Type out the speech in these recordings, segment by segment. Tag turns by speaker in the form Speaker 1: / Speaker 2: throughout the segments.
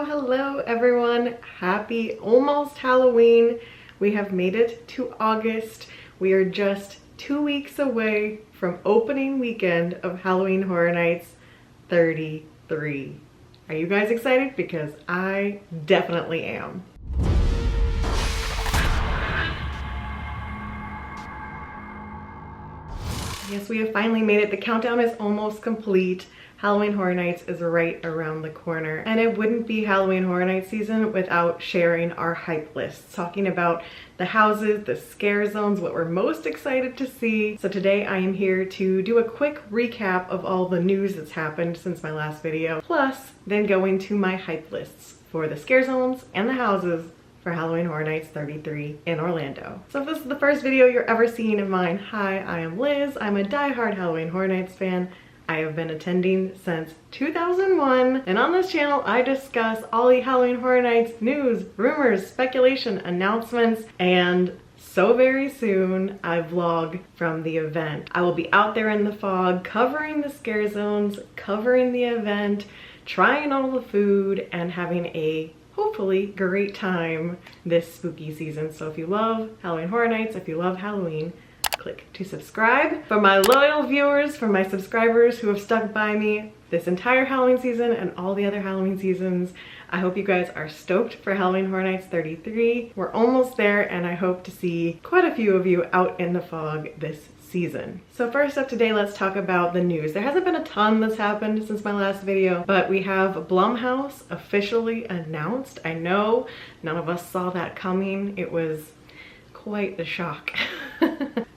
Speaker 1: Hello everyone. Happy almost Halloween. We have made it to August. We are just 2 weeks away from opening weekend of Halloween Horror Nights 33. Are you guys excited? Because I definitely am. Yes, we have finally made it. The countdown is almost complete. Halloween Horror Nights is right around the corner. And it wouldn't be Halloween Horror Nights season without sharing our hype lists, talking about the houses, the scare zones, what we're most excited to see. So today I am here to do a quick recap of all the news that's happened since my last video, plus then go into my hype lists for the scare zones and the houses for Halloween Horror Nights 33 in Orlando. So if this is the first video you're ever seeing of mine, hi, I am Liz. I'm a diehard Halloween Horror Nights fan. I have been attending since 2001, and on this channel I discuss all the Halloween Horror Nights news, rumors, speculation, announcements, and so very soon I vlog from the event. I will be out there in the fog covering the scare zones, covering the event, trying all the food, and having a hopefully great time this spooky season. So if you love Halloween Horror Nights, if you love Halloween, click to subscribe. For my loyal viewers, for my subscribers who have stuck by me this entire Halloween season and all the other Halloween seasons, I hope you guys are stoked for Halloween Horror Nights 33. We're almost there, and I hope to see quite a few of you out in the fog this season. So first up today, let's talk about the news. There hasn't been a ton that's happened since my last video, but we have Blumhouse officially announced. I know none of us saw that coming. It was quite a shock.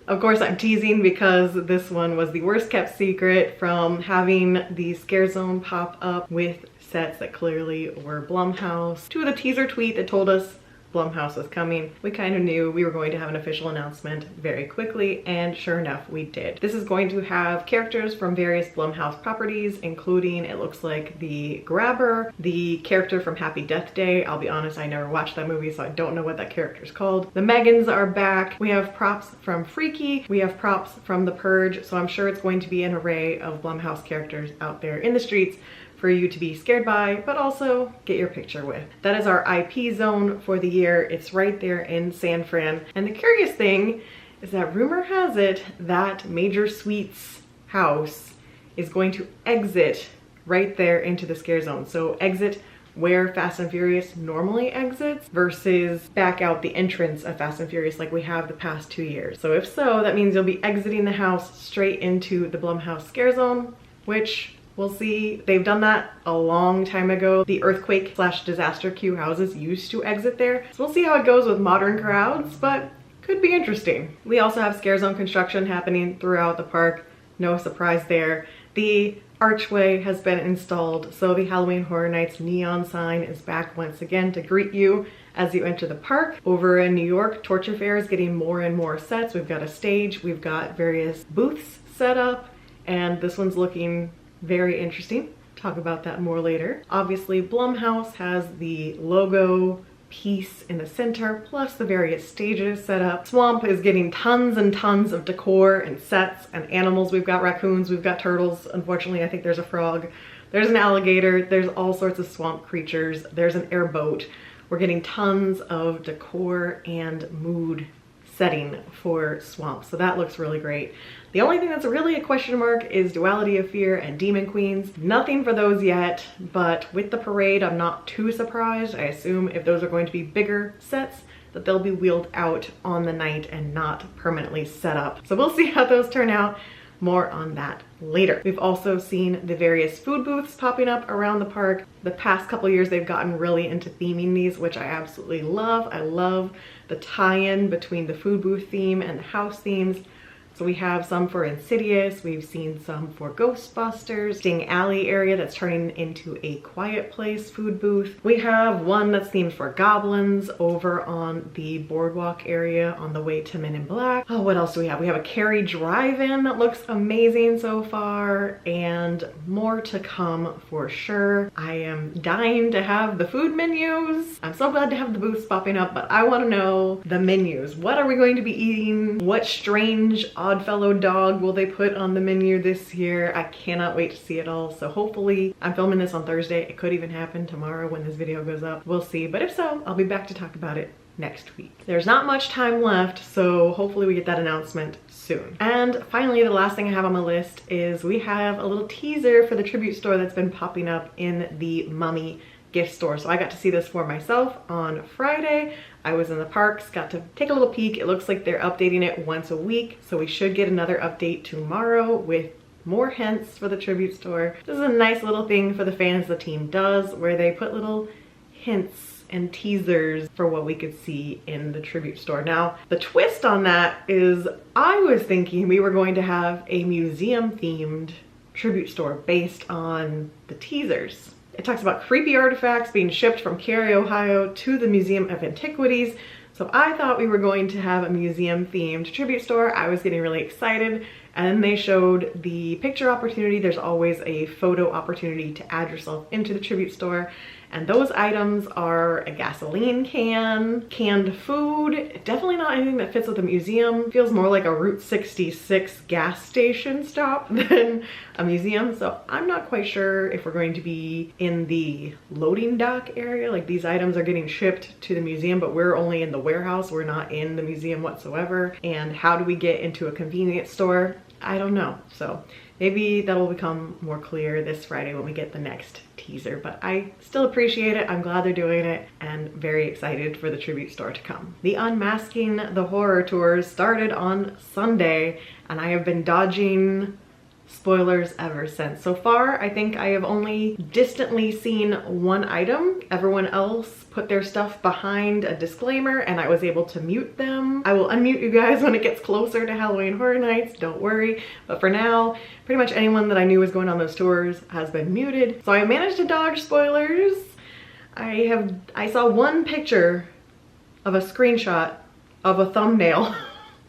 Speaker 1: Of course, I'm teasing because this one was the worst kept secret, from having the Scare Zone pop up with sets that clearly were Blumhouse, to the teaser tweet that told us Blumhouse was coming. We kind of knew we were going to have an official announcement very quickly, and sure enough, we did. This is going to have characters from various Blumhouse properties, including, it looks like, the Grabber, the character from Happy Death Day. I'll be honest, I never watched that movie, so I don't know what that character is called. The Megans are back. We have props from Freaky. We have props from The Purge, so I'm sure it's going to be an array of Blumhouse characters out there in the streets for you to be scared by, but also get your picture with. That is our IP zone for the year. It's right there in San Fran. And the curious thing is that rumor has it that Major Sweet's house is going to exit right there into the scare zone. So exit where Fast and Furious normally exits versus back out the entrance of Fast and Furious like we have the past 2 years. So if so, that means you'll be exiting the house straight into the Blumhouse scare zone, which we'll see. They've done that a long time ago. The earthquake/disaster queue houses used to exit there. So we'll see how it goes with modern crowds, but could be interesting. We also have scare zone construction happening throughout the park. No surprise there. The archway has been installed, so the Halloween Horror Nights neon sign is back once again to greet you as you enter the park. Over in New York, Torture Fair is getting more and more sets. We've got a stage, we've got various booths set up, and this one's looking very interesting. Talk about that more later. Obviously, Blumhouse has the logo piece in the center, plus the various stages set up. Swamp is getting tons and tons of decor and sets and animals. We've got raccoons, we've got turtles. Unfortunately, I think there's a frog. There's an alligator. There's all sorts of swamp creatures. There's an airboat. We're getting tons of decor and mood setting for Swamp, so that looks really great. The only thing that's really a question mark is Duality of Fear and Demon Queens. Nothing for those yet, but with the parade, I'm not too surprised. I assume if those are going to be bigger sets, that they'll be wheeled out on the night and not permanently set up. So we'll see how those turn out. More on that later. We've also seen the various food booths popping up around the park. The past couple years, they've gotten really into theming these, which I absolutely love. I love the tie-in between the food booth theme and the house themes. So we have some for Insidious, we've seen some for Ghostbusters, Sting Alley area that's turning into a Quiet Place food booth. We have one that's themed for goblins over on the boardwalk area on the way to Men in Black. Oh, what else do we have? We have a Carrie drive-in that looks amazing so far, and more to come for sure. I am dying to have the food menus. I'm so glad to have the booths popping up, but I want to know the menus. What are we going to be eating? What strange Oddfellow dog will they put on the menu this year? I cannot wait to see it all. So hopefully, I'm filming this on Thursday. It could even happen tomorrow when this video goes up. We'll see. But if so, I'll be back to talk about it next week. There's not much time left, so hopefully we get that announcement soon. And finally, the last thing I have on my list is we have a little teaser for the tribute store that's been popping up in the Mummy gift store. So I got to see this for myself on Friday. I was in the parks, got to take a little peek. It looks like they're updating it once a week, so we should get another update tomorrow with more hints for the tribute store. This is a nice little thing for the fans the team does, where they put little hints and teasers for what we could see in the tribute store. Now, the twist on that is I was thinking we were going to have a museum themed tribute store based on the teasers. It talks about creepy artifacts being shipped from Cary, Ohio to the Museum of Antiquities. So I thought we were going to have a museum themed tribute store. I was getting really excited. And then they showed the picture opportunity. There's always a photo opportunity to add yourself into the tribute store. And those items are a gasoline can, canned food, definitely not anything that fits with a museum. Feels more like a Route 66 gas station stop than a museum. So I'm not quite sure if we're going to be in the loading dock area. Like, these items are getting shipped to the museum, but we're only in the warehouse. We're not in the museum whatsoever. And how do we get into a convenience store? I don't know. So maybe that'll become more clear this Friday when we get the next teaser, but I still appreciate it. I'm glad they're doing it and very excited for the tribute store to come. The Unmasking the Horror tours started on Sunday, and I have been dodging spoilers ever since. So far, I think I have only distantly seen one item. Everyone else put their stuff behind a disclaimer and I was able to mute them. I will unmute you guys when it gets closer to Halloween Horror Nights, don't worry. But for now, pretty much anyone that I knew was going on those tours has been muted. So I managed to dodge spoilers. I saw one picture of a screenshot of a thumbnail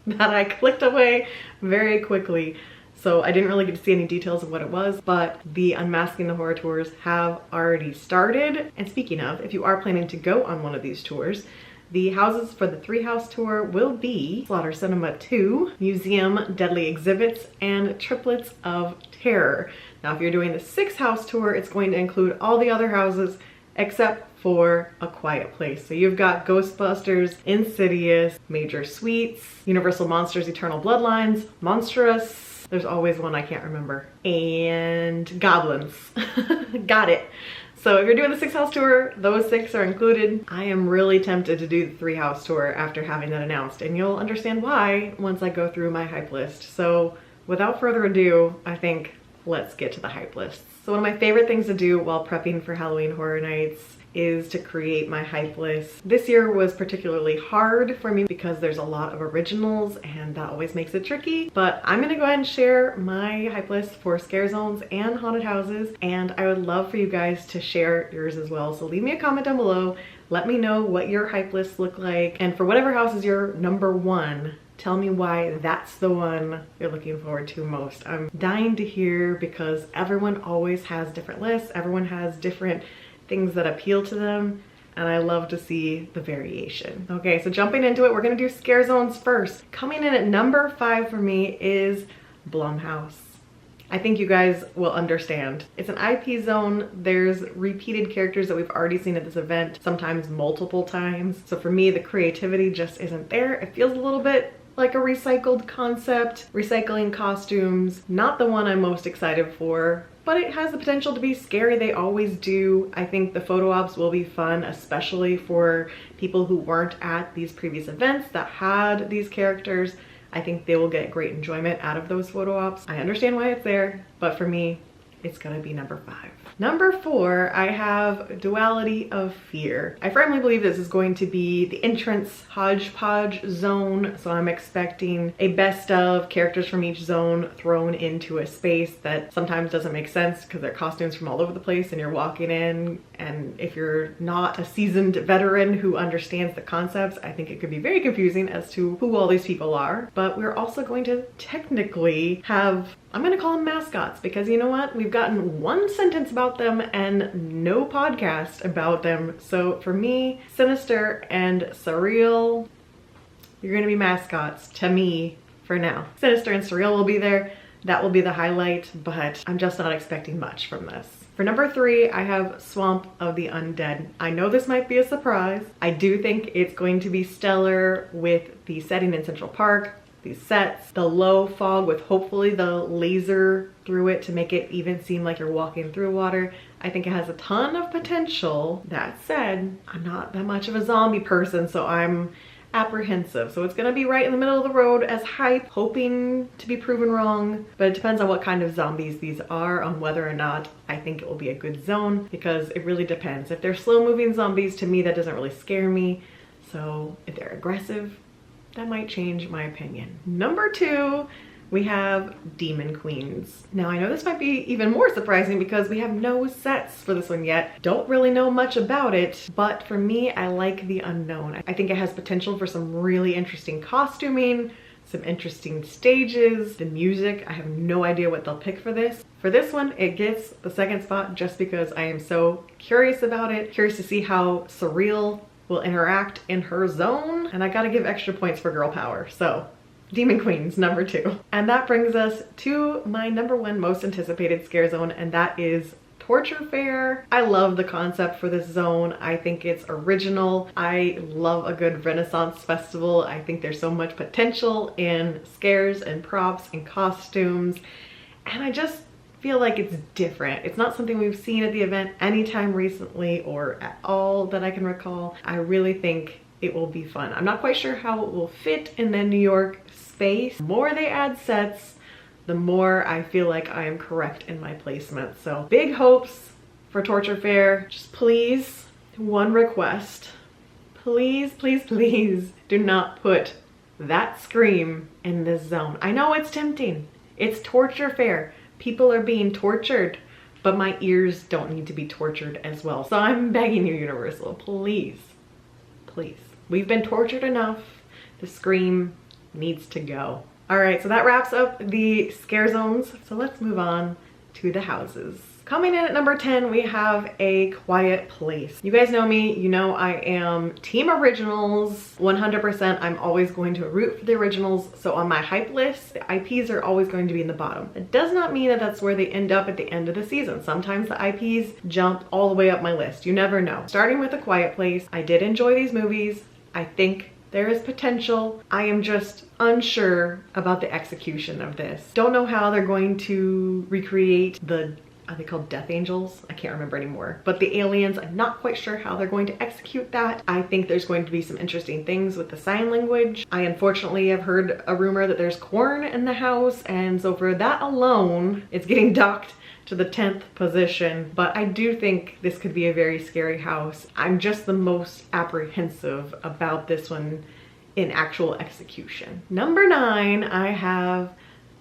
Speaker 1: that I clicked away very quickly. So I didn't really get to see any details of what it was, but the Unmasking the Horror tours have already started. And speaking of, if you are planning to go on one of these tours, the houses for the 3-house tour will be Slaughter Cinema 2, Museum Deadly Exhibits, and Triplets of Terror. Now, if you're doing the 6-house tour, it's going to include all the other houses except for A Quiet Place. So you've got Ghostbusters, Insidious, Major Suites, Universal Monsters Eternal Bloodlines, Monstrous, there's always one I can't remember, and Goblins. Got it. So if you're doing the 6-house tour, those 6 are included. I am really tempted to do the 3-house tour after having that announced, and you'll understand why once I go through my hype list. So without further ado, I think let's get to the hype list. So one of my favorite things to do while prepping for Halloween Horror Nights is to create my hype list. This year was particularly hard for me because there's a lot of originals and that always makes it tricky, but I'm gonna go ahead and share my hype list for scare zones and haunted houses, and I would love for you guys to share yours as well. So leave me a comment down below, let me know what your hype lists look like, and for whatever house is your #1, tell me why that's the one you're looking forward to most. I'm dying to hear because everyone always has different lists, everyone has different things that appeal to them, and I love to see the variation. Okay, so jumping into it, we're gonna do scare zones first. Coming in at #5 for me is Blumhouse. I think you guys will understand. It's an IP zone. There's repeated characters that we've already seen at this event, sometimes multiple times. So for me, the creativity just isn't there. It feels a little bit like a recycled concept, recycling costumes, not the one I'm most excited for, but it has the potential to be scary. They always do. I think the photo ops will be fun, especially for people who weren't at these previous events that had these characters. I think they will get great enjoyment out of those photo ops. I understand why it's there, but for me, it's gonna be #5. #4, I have Duality of Fear. I firmly believe this is going to be the entrance hodgepodge zone, so I'm expecting a best of characters from each zone thrown into a space that sometimes doesn't make sense because they're costumes from all over the place and you're walking in, and if you're not a seasoned veteran who understands the concepts, I think it could be very confusing as to who all these people are. But we're also going to technically have, I'm gonna call them mascots, because you know what? We've gotten one sentence about them and no podcast about them. So for me, Sinister and Surreal, you're gonna be mascots to me for now. Sinister and Surreal will be there. That will be the highlight, but I'm just not expecting much from this. For number 3, I have Swamp of the Undead. I know this might be a surprise. I do think it's going to be stellar with the setting in Central Park, these sets, the low fog with hopefully the laser through it to make it even seem like you're walking through water. I think it has a ton of potential. That said, I'm not that much of a zombie person, so I'm apprehensive. So it's gonna be right in the middle of the road as hype, hoping to be proven wrong, but it depends on what kind of zombies these are, on whether or not I think it will be a good zone, because it really depends. If they're slow moving zombies, to me that doesn't really scare me. So if they're aggressive, that might change my opinion. Number 2, we have Demon Queens. Now I know this might be even more surprising because we have no sets for this one yet. Don't really know much about it, but for me, I like the unknown. I think it has potential for some really interesting costuming, some interesting stages, the music. I have no idea what they'll pick for this. For this one, it gets the 2nd spot just because I am so curious about it. Curious to see how Surreal will interact in her zone, and I gotta give extra points for girl power. So Demon Queens, number 2. And that brings us to my number 1 most anticipated scare zone, and that is Torture Fair. I love the concept for this zone. I think it's original. I love a good Renaissance festival. I think there's so much potential in scares and props and costumes, and I just feel like it's different. It's not something we've seen at the event anytime recently or at all that I can recall. I really think it will be fun. I'm not quite sure how it will fit in the New York space. The more they add sets, the more I feel like I am correct in my placement. So big hopes for Torture Fair. Just please, one request. Please, please, please do not put that scream in this zone. I know it's tempting. It's Torture Fair. People are being tortured, but my ears don't need to be tortured as well. So I'm begging you, Universal, please, please. We've been tortured enough. The scream needs to go. All right, so that wraps up the scare zones. So let's move on to the houses. Coming in at number 10, we have A Quiet Place. You guys know me, you know I am team originals, 100%. I'm always going to root for the originals. So on my hype list, the IPs are always going to be in the bottom. It does not mean that that's where they end up at the end of the season. Sometimes the IPs jump all the way up my list. You never know. Starting with A Quiet Place, I did enjoy these movies. I think there is potential. I am just unsure about the execution of this. Don't know how they're going to recreate the, are they called death angels? I can't remember anymore. But the aliens, I'm not quite sure how they're going to execute that. I think there's going to be some interesting things with the sign language. I unfortunately have heard a rumor that there's corn in the house, and so for that alone, it's getting docked to the 10th position. But I do think this could be a very scary house. I'm just the most apprehensive about this one in actual execution. Number 9, I have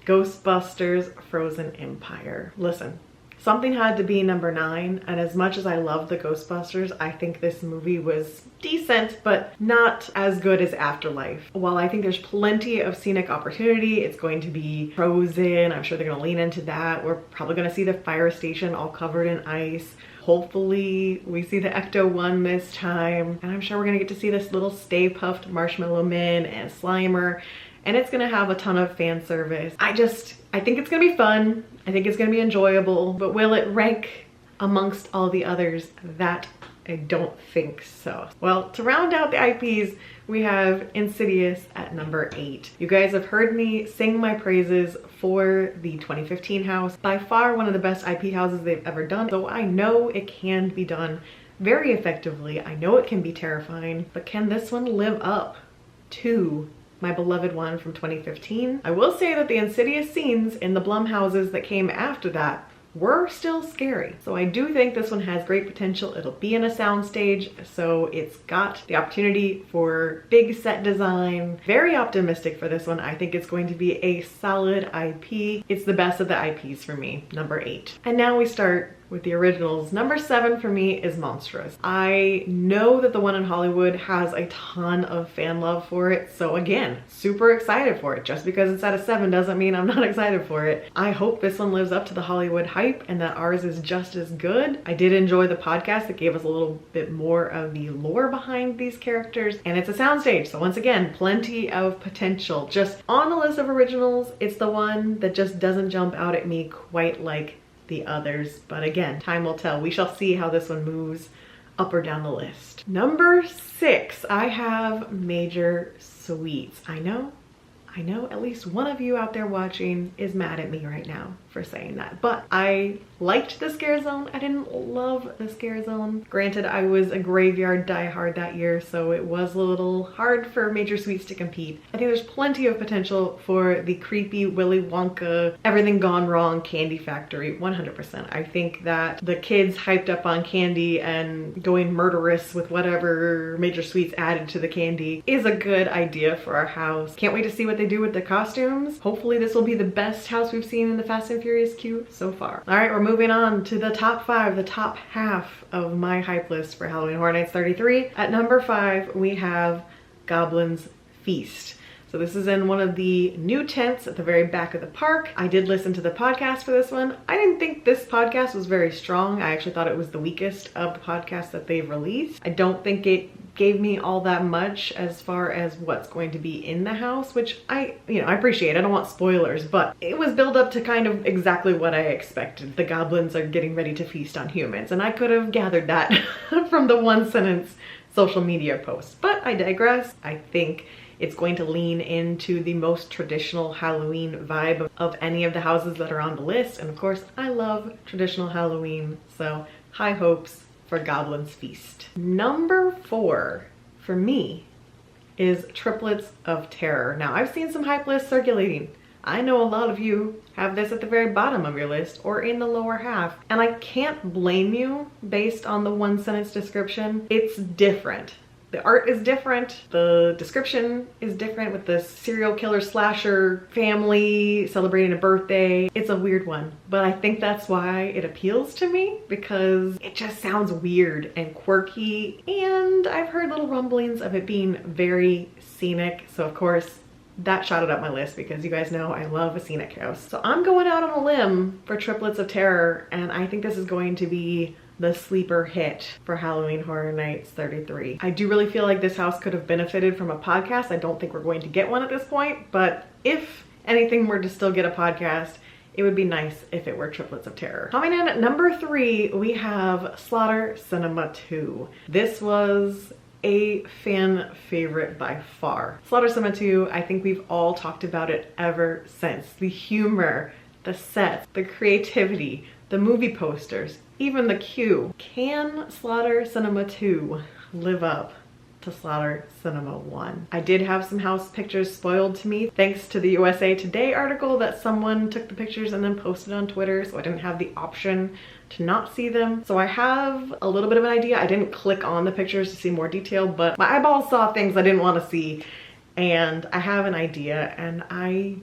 Speaker 1: Ghostbusters Frozen Empire. Listen, something had to be number 9, and as much as I love the Ghostbusters, I think this movie was decent, but not as good as Afterlife. While I think there's plenty of scenic opportunity, it's going to be frozen. I'm sure they're gonna lean into that. We're probably gonna see the fire station all covered in ice. Hopefully we see the Ecto-1 this time, and I'm sure we're gonna get to see this little Stay Puft Marshmallow Man and Slimer, and it's gonna have a ton of fan service. I think it's gonna be fun. I think it's gonna be enjoyable, but will it rank amongst all the others? That I don't think so. Well, to round out the IPs, we have Insidious at number 8. You guys have heard me sing my praises for the 2015 house. By far one of the best IP houses they've ever done. So I know it can be done very effectively. I know it can be terrifying, but can this one live up to my beloved one from 2015? I will say that the Insidious scenes in the Blum houses that came after that were still scary. So I do think this one has great potential. It'll be in a soundstage, so it's got the opportunity for big set design. Very optimistic for this one. I think it's going to be a solid IP. It's the best of the IPs for me, number 8. And now we start with the originals. Number 7 for me is Monstrous. I know that the one in Hollywood has a ton of fan love for it, so again, super excited for it. Just because it's at a 7 doesn't mean I'm not excited for it. I hope this one lives up to the Hollywood hype and that ours is just as good. I did enjoy the podcast that gave us a little bit more of the lore behind these characters, and it's a soundstage, so once again, plenty of potential. Just on the list of originals, it's the one that just doesn't jump out at me quite like the others, but again, time will tell. We shall see how this one moves up or down the list. Number 6, I have Major Sweets. I know at least one of you out there watching is mad at me right now for saying that, but I liked the Scarezone. I didn't love the Scarezone. Granted, I was a graveyard diehard that year, so it was a little hard for Major Sweets to compete. I think there's plenty of potential for the creepy Willy Wonka, everything gone wrong candy factory, 100%. I think that the kids hyped up on candy and going murderous with whatever Major Sweets added to the candy is a good idea for our house. Can't wait to see what they do with the costumes. Hopefully this will be the best house we've seen in the Fast and Furious queue so far. All right, we're moving on to the top 5, the top half of my hype list for Halloween Horror Nights 33. At number 5, we have Goblin's Feast. So this is in one of the new tents at the very back of the park. I did listen to the podcast for this one. I didn't think this podcast was very strong. I actually thought it was the weakest of the podcasts that they've released. I don't think it gave me all that much as far as what's going to be in the house, which I appreciate. I don't want spoilers, but it was built up to kind of exactly what I expected. The goblins are getting ready to feast on humans, and I could have gathered that from the one sentence social media post, but I digress. I think it's going to lean into the most traditional Halloween vibe of any of the houses that are on the list, and of course I love traditional Halloween, so high hopes for Goblin's Feast. Number 4 for me is Triplets of Terror. Now, I've seen some hype lists circulating. I know a lot of you have this at the very bottom of your list or in the lower half, and I can't blame you based on the one sentence description. It's different. The art is different, the description is different with this serial killer slasher family celebrating a birthday. It's a weird one, but I think that's why it appeals to me, because it just sounds weird and quirky, and I've heard little rumblings of it being very scenic, so of course that shot it up my list because you guys know I love a scenic house. So I'm going out on a limb for Triplets of Terror, and I think this is going to be the sleeper hit for Halloween Horror Nights 33. I do really feel like this house could have benefited from a podcast. I don't think we're going to get one at this point, but if anything were to still get a podcast, it would be nice if it were Triplets of Terror. Coming in at number 3, we have Slaughter Cinema 2. This was a fan favorite by far. Slaughter Cinema 2, I think we've all talked about it ever since. The humor, the sets, the creativity, the movie posters, even the queue. Can Slaughter Cinema 2 live up to Slaughter Cinema 1? I did have some house pictures spoiled to me thanks to the USA Today article that someone took the pictures and then posted on Twitter, so I didn't have the option to not see them. So I have a little bit of an idea. I didn't click on the pictures to see more detail, but my eyeballs saw things I didn't want to see, and I have an idea, and I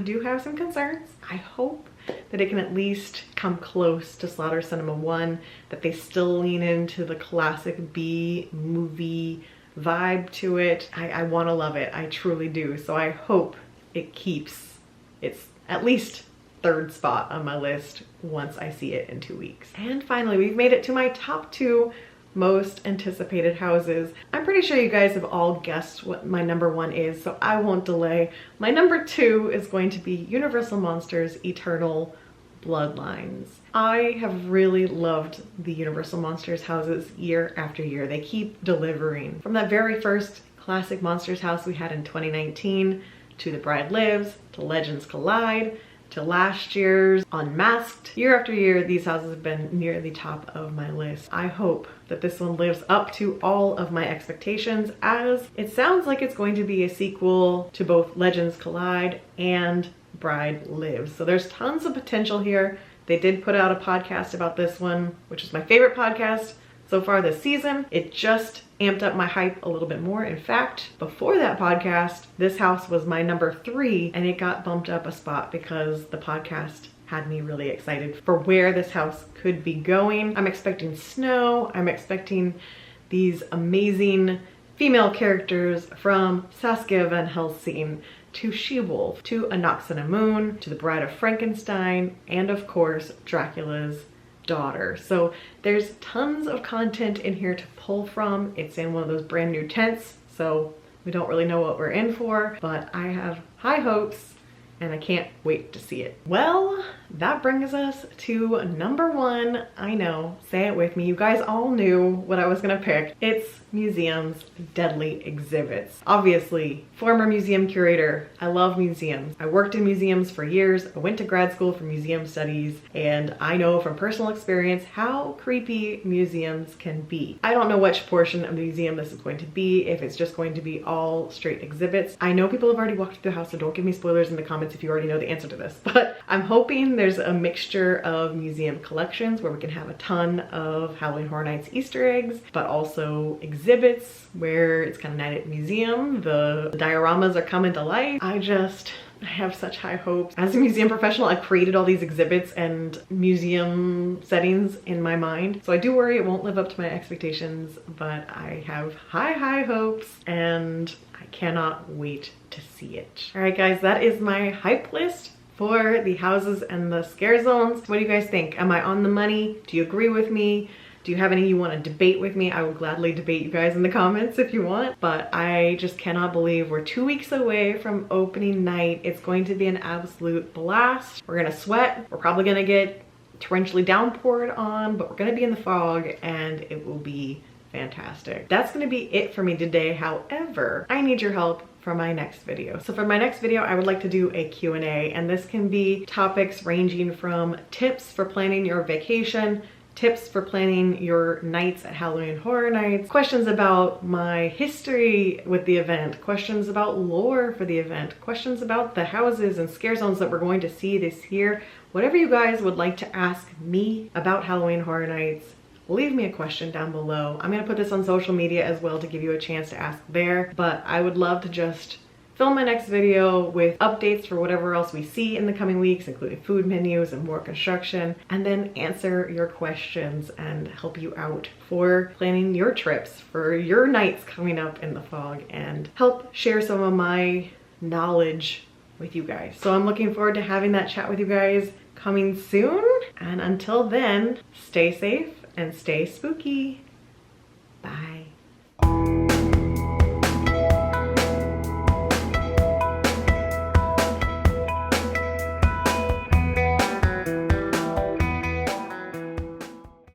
Speaker 1: do have some concerns. I hope that it can at least come close to Slaughter Cinema 1, that they still lean into the classic B movie vibe to it. I want to love it. I truly do. So I hope it keeps its at least 3rd spot on my list once I see it in 2 weeks. And finally, we've made it to my top 2 most anticipated houses. I'm pretty sure you guys have all guessed what my number 1 is, so I won't delay. My number 2 is going to be Universal Monsters Eternal Bloodlines. I have really loved the Universal Monsters houses year after year. They keep delivering. From that very first classic Monsters house we had in 2019, to The Bride Lives, to Legends Collide, to last year's Unmasked. Year after year, these houses have been near the top of my list. I hope that this one lives up to all of my expectations, as it sounds like it's going to be a sequel to both Legends Collide and Bride Lives. So there's tons of potential here. They did put out a podcast about this one, which is my favorite podcast so far this season. It just amped up my hype a little bit more. In fact, before that podcast, this house was my number 3, and it got bumped up a spot because the podcast had me really excited for where this house could be going. I'm expecting snow. I'm expecting these amazing female characters from Saskia van Helsing to She-Wolf to Anaxinamun to the Bride of Frankenstein and of course Dracula's daughter. So there's tons of content in here to pull from. It's in one of those brand new tents, so we don't really know what we're in for, but I have high hopes and I can't wait to see it. Well, that brings us to number one. I know, say it with me. You guys all knew what I was gonna pick. It's museums' deadly exhibits. Obviously, former museum curator. I love museums. I worked in museums for years. I went to grad school for museum studies, and I know from personal experience how creepy museums can be. I don't know which portion of the museum this is going to be, if it's just going to be all straight exhibits. I know people have already walked through the house, so don't give me spoilers in the comments if you already know the answer to this, but I'm hoping there's a mixture of museum collections where we can have a ton of Halloween Horror Nights Easter eggs, but also exhibits where it's kind of night at museum. The dioramas are coming to life. I have such high hopes. As a museum professional, I've created all these exhibits and museum settings in my mind. So I do worry it won't live up to my expectations, but I have high hopes and I cannot wait to see it. All right, guys, that is my hype list for the houses and the scare zones. What do you guys think? Am I on the money? Do you agree with me? Do you have any you want to debate with me? I will gladly debate you guys in the comments if you want, but I just cannot believe we're 2 weeks away from opening night. It's going to be an absolute blast. We're gonna sweat. We're probably gonna get torrentially downpoured on, but we're gonna be in the fog and it will be fantastic. That's gonna be it for me today. However, I need your help for my next video. So for my next video, I would like to do a Q&A, and this can be topics ranging from tips for planning your vacation, tips for planning your nights at Halloween Horror Nights, questions about my history with the event, questions about lore for the event, questions about the houses and scare zones that we're going to see this year. Whatever you guys would like to ask me about Halloween Horror Nights, leave me a question down below. I'm gonna put this on social media as well to give you a chance to ask there, but I would love to just film my next video with updates for whatever else we see in the coming weeks, including food menus and more construction, and then answer your questions and help you out for planning your trips for your nights coming up in the fog and help share some of my knowledge with you guys. So I'm looking forward to having that chat with you guys coming soon. And until then, stay safe and stay spooky. Bye.